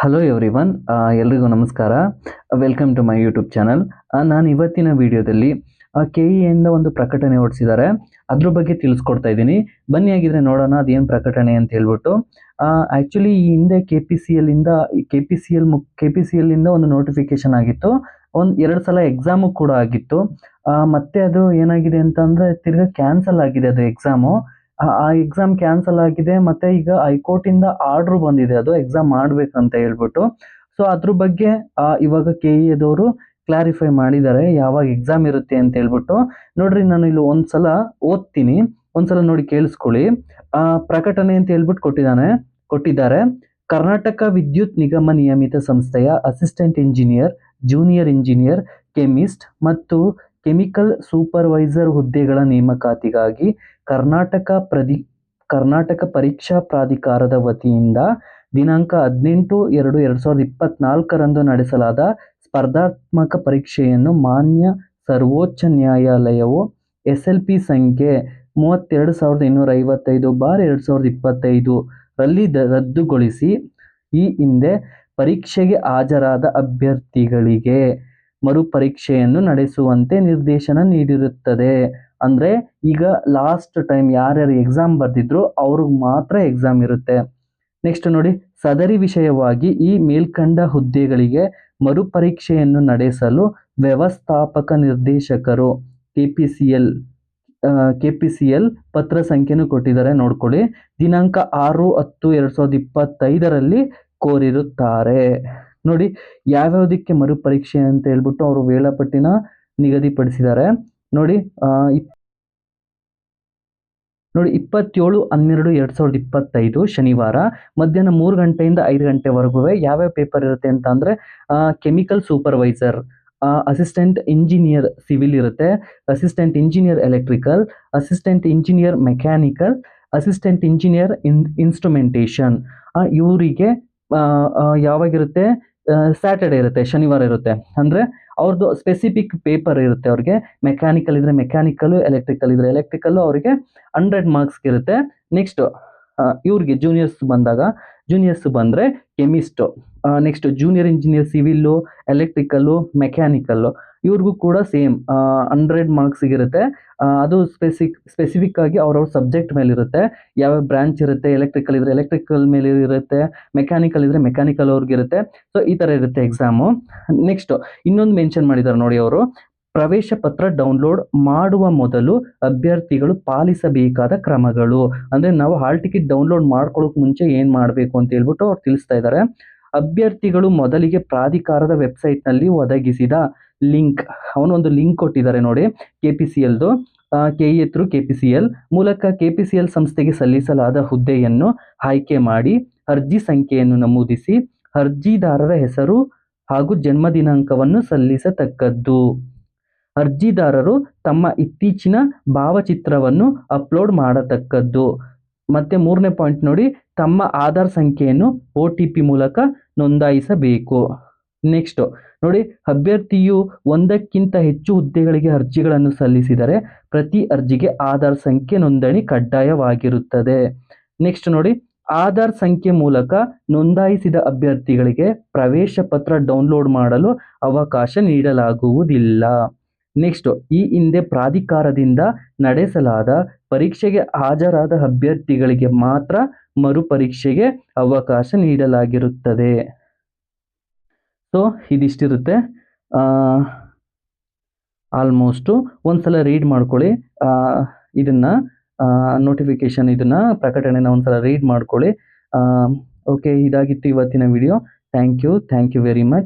Hello everyone, ಎಲ್ರಿಗೂ ನಮಸ್ಕಾರ. Welcome to my YouTube channel. ನಾನು ಇವತ್ತಿನ ವಿಡಿಯೋದಲ್ಲಿ ಕೆ ಇಯಿಂದ ಒಂದು ಪ್ರಕಟಣೆ ಹೊರಡಿಸಿದ್ದಾರೆ, ಅದ್ರ ಬಗ್ಗೆ ತಿಳಿಸ್ಕೊಡ್ತಾ ಇದ್ದೀನಿ. ಬನ್ನಿ ಆಗಿದ್ರೆ ನೋಡೋಣ ಅದೇನು ಪ್ರಕಟಣೆ ಅಂತ ಹೇಳ್ಬಿಟ್ಟು. ಆ್ಯಕ್ಚುಲಿ ಈ ಹಿಂದೆ ಕೆ ಪಿ ಸಿ ಎಲ್ಲಿಂದ ಒಂದು ನೋಟಿಫಿಕೇಶನ್ ಆಗಿತ್ತು. ಒಂದು 2 ಸಲ ಎಕ್ಸಾಮು ಕೂಡ ಆಗಿತ್ತು. ಮತ್ತೆ ಅದು ಏನಾಗಿದೆ ಅಂತಂದರೆ ತಿರ್ಗಾ ಕ್ಯಾನ್ಸಲ್ ಆಗಿದೆ ಅದು ಎಕ್ಸಾಮು. ಆ ಎಕ್ಸಾಮ್ ಕ್ಯಾನ್ಸಲ್ ಆಗಿದೆ. ಮತ್ತೆ ಈಗ ಹೈಕೋರ್ಟಿಂದ ಆರ್ಡ್ರು ಬಂದಿದೆ ಅದು ಎಕ್ಸಾಮ್ ಮಾಡ್ಬೇಕಂತ ಹೇಳ್ಬಿಟ್ಟು. ಸೊ ಅದ್ರ ಬಗ್ಗೆ ಇವಾಗ ಕೆ ಇದವರು ಕ್ಲಾರಿಫೈ ಮಾಡಿದ್ದಾರೆ ಯಾವಾಗ ಎಕ್ಸಾಮ್ ಇರುತ್ತೆ ಅಂತ ಹೇಳ್ಬಿಟ್ಟು. ನೋಡ್ರಿ, ನಾನು ಇಲ್ಲಿ ಒಂದ್ಸಲ ಓದ್ತೀನಿ, ಒಂದ್ಸಲ ನೋಡಿ ಕೇಳಿಸ್ಕೊಳ್ಳಿ. ಪ್ರಕಟಣೆ ಅಂತ ಹೇಳ್ಬಿಟ್ಟು ಕೊಟ್ಟಿದ್ದಾರೆ. ಕರ್ನಾಟಕ ವಿದ್ಯುತ್ ನಿಗಮ ನಿಯಮಿತ ಸಂಸ್ಥೆಯ assistant engineer, junior engineer, chemist ಮತ್ತು ಕೆಮಿಕಲ್ ಸೂಪರ್ವೈಸರ್ ಹುದ್ದೆಗಳ ನೇಮಕಾತಿಗಾಗಿ ಕರ್ನಾಟಕ ಪರೀಕ್ಷಾ ಪ್ರಾಧಿಕಾರದ ವತಿಯಿಂದ ದಿನಾಂಕ 18/2/2024 ನಡೆಸಲಾದ ಸ್ಪರ್ಧಾತ್ಮಕ ಪರೀಕ್ಷೆಯನ್ನು ಮಾನ್ಯ ಸರ್ವೋಚ್ಚ ನ್ಯಾಯಾಲಯವು SLP ಸಂಖ್ಯೆ 32,255/2025 ರಲ್ಲಿ ರದ್ದುಗೊಳಿಸಿ ಈ ಹಿಂದೆ ಪರೀಕ್ಷೆಗೆ ಹಾಜರಾದ ಅಭ್ಯರ್ಥಿಗಳಿಗೆ ಮರುಪರೀಕ್ಷೆಯನ್ನು ನಡೆಸುವಂತೆ ನಿರ್ದೇಶನ ನೀಡಿರುತ್ತದೆ. ಅಂದರೆ ಈಗ ಲಾಸ್ಟ್ ಟೈಮ್ ಯಾರ್ಯಾರು ಎಕ್ಸಾಮ್ ಬರೆದಿದ್ರು ಅವ್ರಿಗೆ ಮಾತ್ರ ಎಕ್ಸಾಮ್ ಇರುತ್ತೆ. ನೆಕ್ಸ್ಟ್ ನೋಡಿ, ಸದರಿ ವಿಷಯವಾಗಿ ಈ ಮೇಲ್ಕಂಡ ಹುದ್ದೆಗಳಿಗೆ ಮರುಪರೀಕ್ಷೆಯನ್ನು ನಡೆಸಲು ವ್ಯವಸ್ಥಾಪಕ ನಿರ್ದೇಶಕರು KPCL ಪತ್ರ ಸಂಖ್ಯೆನೂ ಕೊಟ್ಟಿದ್ದಾರೆ, ನೋಡ್ಕೊಳ್ಳಿ. ದಿನಾಂಕ 6/10/2025 ಕೋರಿರುತ್ತಾರೆ. ನೋಡಿ, ಯಾವ್ಯಾವುದಕ್ಕೆ ಮರುಪರೀಕ್ಷೆ ಅಂತ ಹೇಳ್ಬಿಟ್ಟು ಅವರು ವೇಳಾಪಟ್ಟಿನ ನಿಗದಿಪಡಿಸಿದ್ದಾರೆ. ನೋಡಿ 27/12/2025 ಶನಿವಾರ ಮಧ್ಯಾಹ್ನ 3 ಗಂಟೆಯಿಂದ 5 ಗಂಟೆವರೆಗೂ ಯಾವ್ಯಾವ ಪೇಪರ್ ಇರುತ್ತೆ ಅಂತ ಅಂದರೆ chemical supervisor, assistant engineer civil ಇರುತ್ತೆ, assistant engineer electrical, assistant engineer mechanical, assistant engineer instrumentation. ಇವರಿಗೆ ಯಾವಾಗಿರುತ್ತೆ? ಸ್ಯಾಟರ್ಡೆ ಇರುತ್ತೆ, ಶನಿವಾರ ಇರುತ್ತೆ. ಅಂದರೆ ಅವ್ರದ್ದು ಸ್ಪೆಸಿಫಿಕ್ ಪೇಪರ್ ಇರುತ್ತೆ. ಅವ್ರಿಗೆ ಮೆಕ್ಯಾನಿಕಲ್ ಇದ್ರೆ ಮೆಕ್ಯಾನಿಕಲ್, ಎಲೆಕ್ಟ್ರಿಕಲ್ ಇದ್ರೆ ಎಲೆಕ್ಟ್ರಿಕಲ್, ಅವರಿಗೆ 100 ಮಾರ್ಕ್ಸ್ಗೆ ಇರುತ್ತೆ. ನೆಕ್ಸ್ಟ್ ಇವ್ರಿಗೆ ಜೂನಿಯರ್ಸ್ ಬಂದರೆ ಕೆಮಿಸ್ಟು, next junior engineer civil, electrical, mechanical, ಇವ್ರಿಗೂ ಕೂಡ ಸೇಮ್ 100 ಮಾರ್ಕ್ಸಿಗಿರುತ್ತೆ. ಅದು ಸ್ಪೆಸಿಫಿಕ್ ಆಗಿ ಅವ್ರವ್ರ ಸಬ್ಜೆಕ್ಟ್ ಮೇಲಿರುತ್ತೆ, ಯಾವ್ಯಾವ ಬ್ರಾಂಚ್ ಇರುತ್ತೆ. ಎಲೆಕ್ಟ್ರಿಕಲ್ ಇದ್ರೆ ಎಲೆಕ್ಟ್ರಿಕಲ್ ಮೇಲೆ ಇರುತ್ತೆ, ಮೆಕ್ಯಾನಿಕಲ್ ಇದ್ರೆ ಮೆಕ್ಯಾನಿಕಲ್ ಅವ್ರಿಗಿರುತ್ತೆ. ಸೊ ಈ ಥರ ಇರುತ್ತೆ ಎಕ್ಸಾಮು. ನೆಕ್ಸ್ಟ್ ಇನ್ನೊಂದು ಮೆನ್ಷನ್ ಮಾಡಿದ್ದಾರೆ ನೋಡಿ ಅವರು, ಪ್ರವೇಶ ಪತ್ರ ಡೌನ್ಲೋಡ್ ಮಾಡುವ ಮೊದಲು ಅಭ್ಯರ್ಥಿಗಳು ಪಾಲಿಸಬೇಕಾದ ಕ್ರಮಗಳು. ಅಂದರೆ ನಾವು ಹಾಲ್ ಟಿಕೆಟ್ ಡೌನ್ಲೋಡ್ ಮಾಡ್ಕೊಳ್ಳೋಕೆ ಮುಂಚೆ ಏನು ಮಾಡಬೇಕು ಅಂತ ಹೇಳ್ಬಿಟ್ಟು ಅವ್ರು ತಿಳಿಸ್ತಾ ಇದ್ದಾರೆ. ಅಭ್ಯರ್ಥಿಗಳು ಮೊದಲಿಗೆ ಪ್ರಾಧಿಕಾರದ ವೆಬ್ಸೈಟ್ನಲ್ಲಿ ಒದಗಿಸಿದ ಲಿಂಕ್, ಅವನೊಂದು ಲಿಂಕ್ ಕೊಟ್ಟಿದ್ದಾರೆ ನೋಡಿ, KPCLದು KE ಥ್ರೂ KPCL ಮೂಲಕ KPCL ಸಂಸ್ಥೆಗೆ ಸಲ್ಲಿಸಲಾದ ಹುದ್ದೆಯನ್ನು ಆಯ್ಕೆ ಮಾಡಿ ಅರ್ಜಿ ಸಂಖ್ಯೆಯನ್ನು ನಮೂದಿಸಿ ಅರ್ಜಿದಾರರ ಹೆಸರು ಹಾಗೂ ಜನ್ಮ ದಿನಾಂಕವನ್ನು ಸಲ್ಲಿಸತಕ್ಕದ್ದು. ಅರ್ಜಿದಾರರು ತಮ್ಮ ಇತ್ತೀಚಿನ ಭಾವಚಿತ್ರವನ್ನು ಅಪ್ಲೋಡ್ ಮಾಡತಕ್ಕದ್ದು. ಮತ್ತೆ 3ನೇ ಪಾಯಿಂಟ್ ನೋಡಿ, ತಮ್ಮ ಆಧಾರ್ ಸಂಖ್ಯೆಯನ್ನು OTP ಮೂಲಕ ನೋಂದಾಯಿಸಬೇಕು. ನೆಕ್ಸ್ಟ್ ನೋಡಿ, ಅಭ್ಯರ್ಥಿಯು ಒಂದಕ್ಕಿಂತ ಹೆಚ್ಚು ಹುದ್ದೆಗಳಿಗೆ ಅರ್ಜಿಗಳನ್ನು ಸಲ್ಲಿಸಿದರೆ ಪ್ರತಿ ಅರ್ಜಿಗೆ ಆಧಾರ್ ಸಂಖ್ಯೆ ನೋಂದಣಿ ಕಡ್ಡಾಯವಾಗಿರುತ್ತದೆ. ನೆಕ್ಸ್ಟ್ ನೋಡಿ, ಆಧಾರ್ ಸಂಖ್ಯೆ ಮೂಲಕ ನೋಂದಾಯಿಸಿದ ಅಭ್ಯರ್ಥಿಗಳಿಗೆ ಪ್ರವೇಶ ಪತ್ರ ಡೌನ್ಲೋಡ್ ಮಾಡಲು ಅವಕಾಶ ನೀಡಲಾಗುವುದಿಲ್ಲ. ನೆಕ್ಸ್ಟ್, ಈ ಹಿಂದೆ ಪ್ರಾಧಿಕಾರದಿಂದ ನಡೆಸಲಾದ ಪರೀಕ್ಷೆಗೆ ಹಾಜರಾದ ಅಭ್ಯರ್ಥಿಗಳಿಗೆ ಮಾತ್ರ ಮರುಪರೀಕ್ಷೆಗೆ ಅವಕಾಶ ನೀಡಲಾಗಿರುತ್ತದೆ. ಸೊ ಇದಿಷ್ಟಿರುತ್ತೆ. ಆಲ್ಮೋಸ್ಟು ಒಂದ್ಸಲ ರೀಡ್ ಮಾಡ್ಕೊಳ್ಳಿ, ಇದನ್ನು ನೋಟಿಫಿಕೇಶನ್, ಇದನ್ನು ಪ್ರಕಟಣೆನ ಒಂದ್ಸಲ ರೀಡ್ ಮಾಡ್ಕೊಳ್ಳಿ. ಓಕೆ, ಇದಾಗಿತ್ತು ಇವತ್ತಿನ video. Thank you very much.